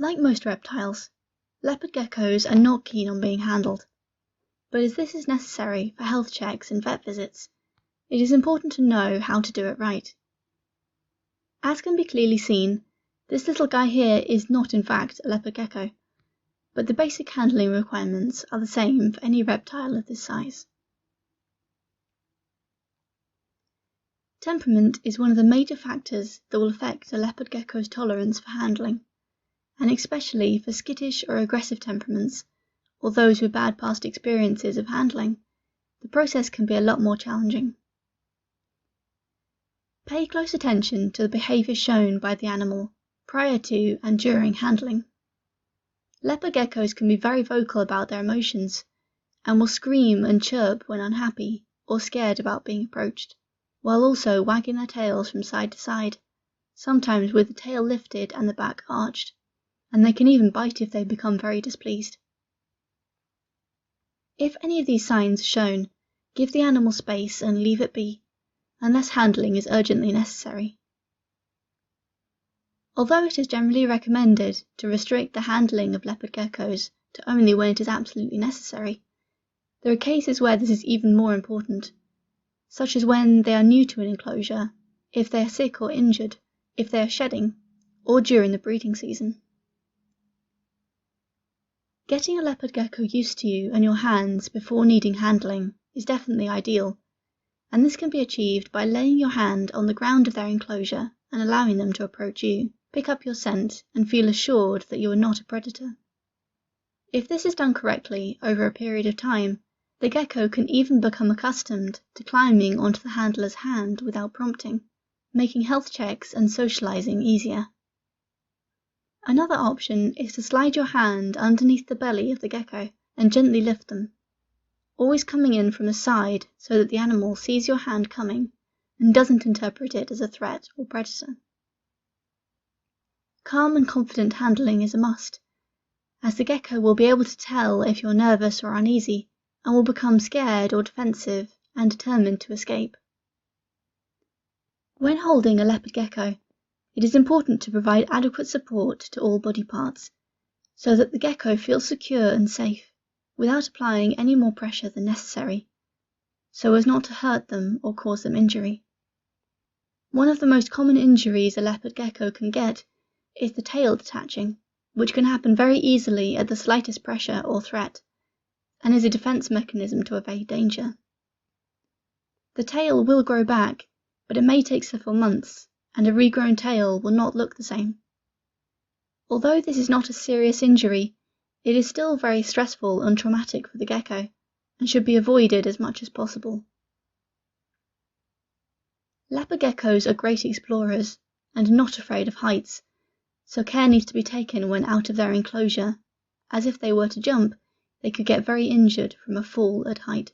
Like most reptiles, leopard geckos are not keen on being handled, but as this is necessary for health checks and vet visits, it is important to know how to do it right. As can be clearly seen, this little guy here is not in fact a leopard gecko, but the basic handling requirements are the same for any reptile of this size. Temperament is one of the major factors that will affect a leopard gecko's tolerance for handling, and especially for skittish or aggressive temperaments, or those with bad past experiences of handling, the process can be a lot more challenging. Pay close attention to the behaviour shown by the animal prior to and during handling. Leopard geckos can be very vocal about their emotions and will scream and chirp when unhappy or scared about being approached, while also wagging their tails from side to side, sometimes with the tail lifted and the back arched, and they can even bite if they become very displeased. If any of these signs are shown, give the animal space and leave it be, unless handling is urgently necessary. Although it is generally recommended to restrict the handling of leopard geckos to only when it is absolutely necessary, there are cases where this is even more important, such as when they are new to an enclosure, if they are sick or injured, if they are shedding, or during the breeding season. Getting a leopard gecko used to you and your hands before needing handling is definitely ideal, and this can be achieved by laying your hand on the ground of their enclosure and allowing them to approach you, pick up your scent, and feel assured that you are not a predator. If this is done correctly over a period of time, the gecko can even become accustomed to climbing onto the handler's hand without prompting, making health checks and socializing easier. Another option is to slide your hand underneath the belly of the gecko and gently lift them, always coming in from the side so that the animal sees your hand coming and doesn't interpret it as a threat or predator. Calm and confident handling is a must, as the gecko will be able to tell if you're nervous or uneasy and will become scared or defensive and determined to escape. When holding a leopard gecko, it is important to provide adequate support to all body parts, so that the gecko feels secure and safe, without applying any more pressure than necessary, so as not to hurt them or cause them injury. One of the most common injuries a leopard gecko can get is the tail detaching, which can happen very easily at the slightest pressure or threat, and is a defense mechanism to evade danger. The tail will grow back, but it may take several months, and a regrown tail will not look the same. Although this is not a serious injury, it is still very stressful and traumatic for the gecko, and should be avoided as much as possible. Leopard geckos are great explorers, and not afraid of heights, so care needs to be taken when out of their enclosure, as if they were to jump, they could get very injured from a fall at height.